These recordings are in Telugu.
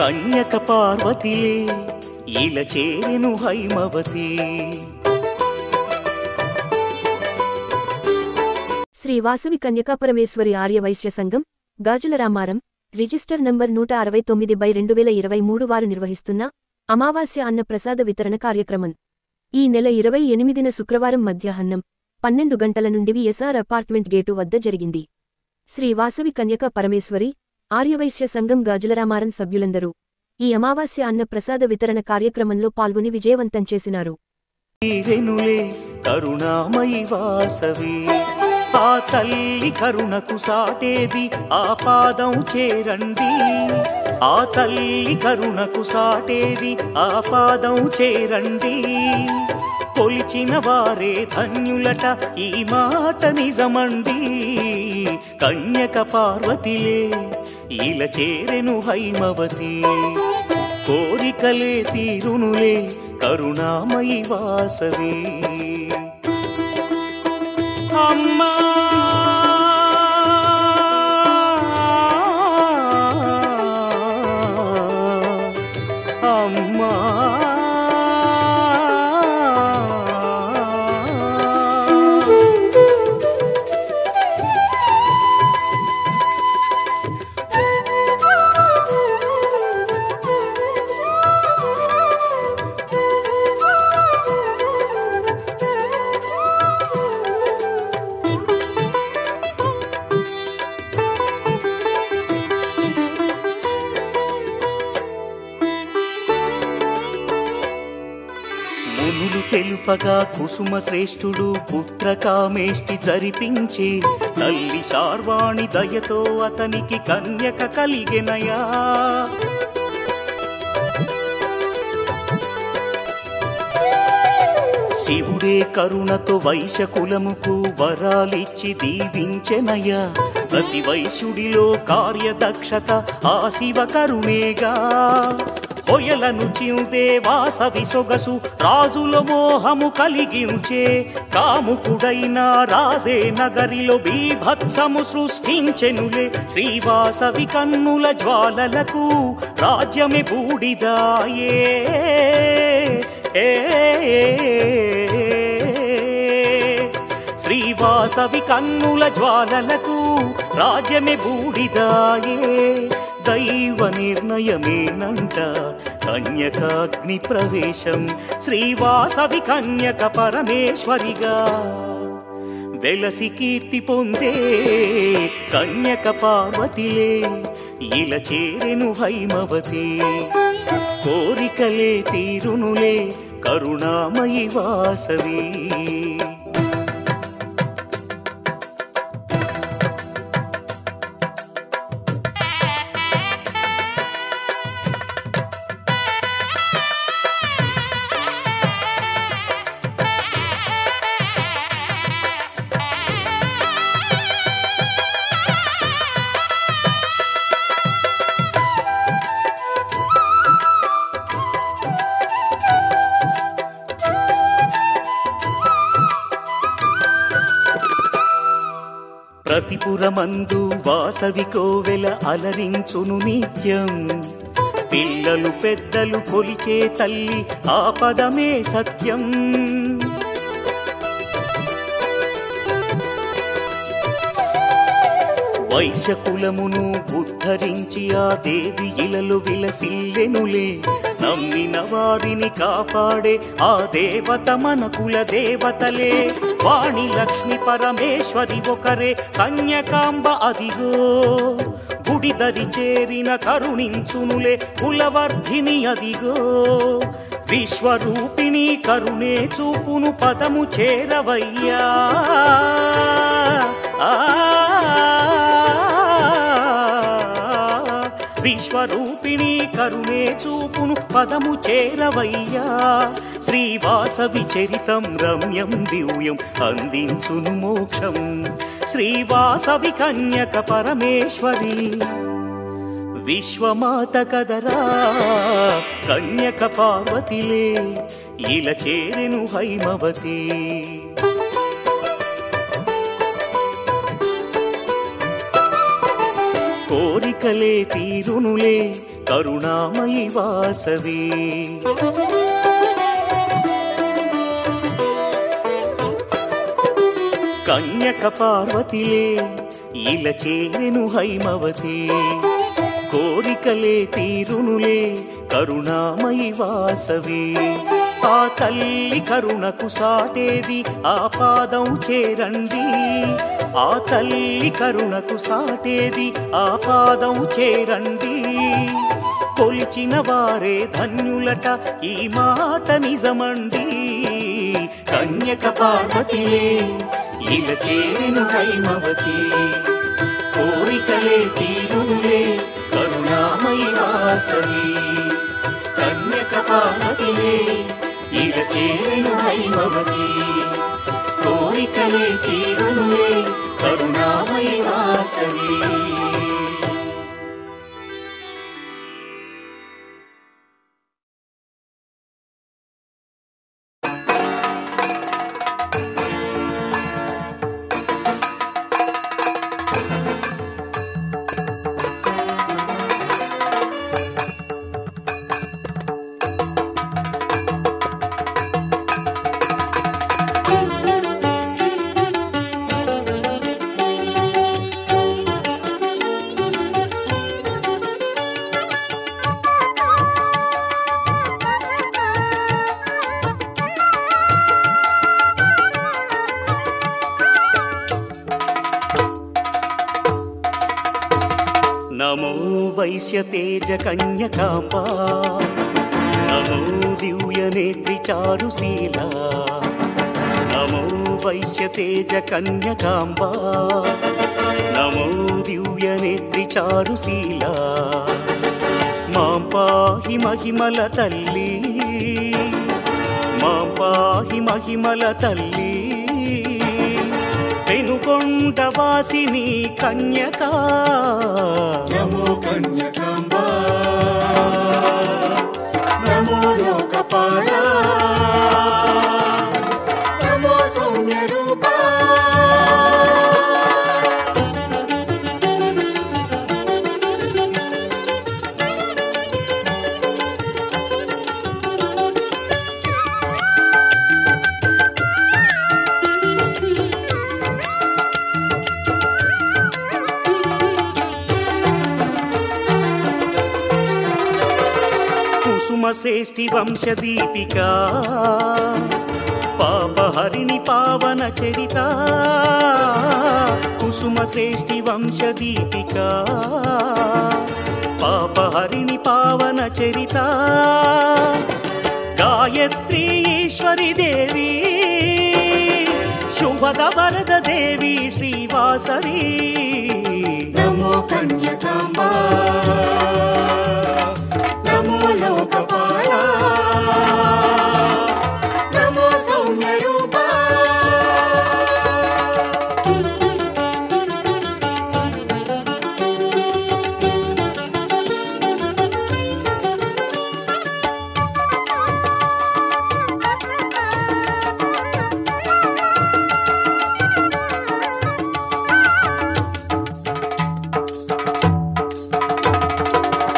కన్యక పార్వతిలే ఇలా చేరెను హైమవతి. శ్రీ వాసవి కన్యకా పరమేశ్వరి ఆర్యవైశ్య సంఘం గాజుల రామారం రిజిస్టర్ నంబర్ 169/2023 వారు నిర్వహిస్తున్న అమావాస్య అన్న ప్రసాద వితరణ కార్యక్రమం ఈ నెల 28న శుక్రవారం మధ్యాహ్నం 12 గంటల నుండి విఎస్ఆర్ అపార్ట్మెంట్ గేటు వద్ద జరిగింది. శ్రీ వాసవి కన్యకా పరమేశ్వరి ఆర్యవైశ్య సంఘం గాజులరామారం సభ్యులందరూ ఈ అమావాస్య అన్న ప్రసాద వితరణ కార్యక్రమంలో పాల్గొని విజయవంతం చేసినారు. కరుణామయి వాసవి ఆ తల్లి కరుణకు సాటేది ఆ పాదం చేరండి. ఆ తల్లి కరుణకు సాటేది ఆ పాదం చేరండి. కొలిచిన వారే ధన్యులట ఈ మాట నిజమండి. కన్యక పార్వతిలే ఇలా చేరెను హైమవతి. కోరికలే తీరునులే కరుణామయి వాసవి. అమ్మా అమ్మా మునులు తెలుపగా కుసుమ శ్రేష్ఠుడు పుత్రకామేష్టి జరిపించి తల్లి శార్వాణి దయతో అతనికి కన్యక కలిగెనయా. శివుడే కరుణతో వైశ్యకులముకు వరాలిచ్చి దీవించెనయ్యా. ప్రతి వైశ్యుడిలో కార్యదక్షత ఆ శివ కరుణేగా. పొయలను చిందే వాసవి సొగసు రాజుల మోహము కలిగించే. కాముకుడైన రాజే నగరిలో బీభత్సము సృష్టించెనులే. శ్రీవాసవి కన్నుల జ్వాలలకు రాజ్యమే బూడిదాయే. శ్రీవాసవి కన్నుల జ్వాలలకు రాజ్యమే బూడిదాయే. దైవ నిర్ణయమేనంట కన్యకాగ్ని ప్రవేశం. శ్రీవాసవి కన్యక పరమేశ్వరిగా వెలసి కీర్తి పొందే కన్యక పార్వతిలే ఇలా చేరెను హైమవతి. కోరికలే తీరునులే కరుణామయి వాసవి. ప్రతిపురమందు వాసవి కోవెల అలరించును నిత్యం. పిల్లలు పెద్దలు కొలిచే తల్లి ఆ పదమే సత్యం. వైశ్యకులమును ఉద్ధరించి ఆ దేవి ఇలలో విలసిల్లెనులే. నమ్మిన వారిని కాపాడే ఆ దేవత మన కుల దేవతలే. వాణి లక్ష్మి పరమేశ్వరి ఒకరే కన్యకాంబ అదిగో. గుడిదరి చేరిన కరుణించునులే కులవర్ధిని అదిగో. విశ్వరూపిణి కరుణే చూపును పదము చేరవయ్యా. విశ్వరూపిణి కరుణే చూపును పదము చేరవయ్యా. శ్రీవాసవి చరితం రమ్యం దివ్యం అందించును మోక్షం. శ్రీవాసవి కన్యక పరమేశ్వరి విశ్వమాత కదరా. కన్యక పార్వతిలే ఇలా చేరెను హైమవతి. కోరికలే తీరునులే కరుణామయి వాసవి. కన్యక పార్వతిలే ఇలా చేరెను హైమవతి, కోరికలే తీరునులే కరుణామయి వాసవి. ఆ తల్లి కరుణకు సాటేది ఆ పాదం చేరండి, ఆ తల్లి కరుణకు సాటేది ఆ పాదం చేరండి. కొలిచిన వారే ధన్యులట ఈ మాట నిజమండి. కన్యక పార్వతిలే ఇలా చేరెను హైమవతి, కోరికలే తీరునులే కరుణామయి వాసవి. కన్యక పార్వతిలే ఇలా చేరెను హైమవతి, కోరికలే తీరునులే కరుణామయి వాసవి. నమో వైశ్యతేజ కన్యకాంబా, నమో దివ్యనేత్రి చారుశీలా. నమో వైశ్యతేజ కన్యకాంబా, నమో దివ్యనేత్రి చారుశీలా. మాం పాహి మహిమల తల్లి, మాం పాహి మహిమల తల్లి. పెనుకొండ వాసిని కన్యకా, నమో కన్యకాంబా, నమో లోకపాలా, నమో సౌమ్య రూపా. కుసుమ శ్రేష్ఠి వంశదీపికా, పాపహరిణి పావన చరిత. కుసుమ శ్రేష్ఠి వంశదీపికా, పాపహరిణి పావన చరిత. గాయత్రీ ఈశ్వరి దేవి, శుభద వరద దేవి శ్రీవాసవి. నమో కన్యకాంబా, నమో లోకపాలా, నమో సౌమ్య రూపా.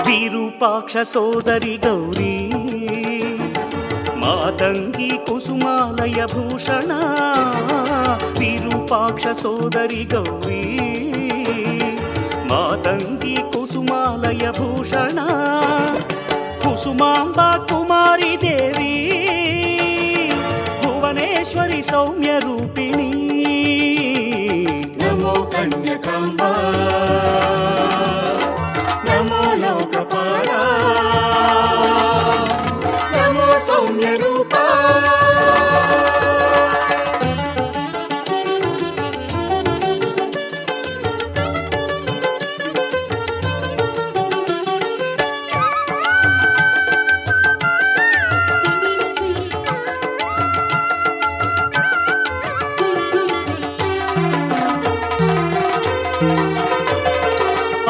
విరూపాక్ష సోదరి గౌరీ, మాతంగి కుసుమాలయ భూషణ. విరూపాక్ష సోదరి గౌరీ, మాతంగి కుసుమాలయ భూషణ. కుసుమాంబా కుమారి దేవి, భువనేశ్వరి సౌమ్య రూపిణి. నమో కన్యకాంబా, నమో లోకపాలా, నమో సౌమ్య రూపా.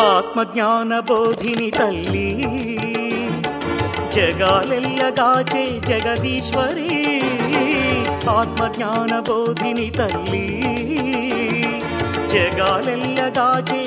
ఆత్మజ్ఞాన బోధిని తల్లి, జగాలెల్లగాచే జగదీశ్వరి. ఆత్మజ్ఞాన బోధిని తల్లి, జగాలెల్లగాచే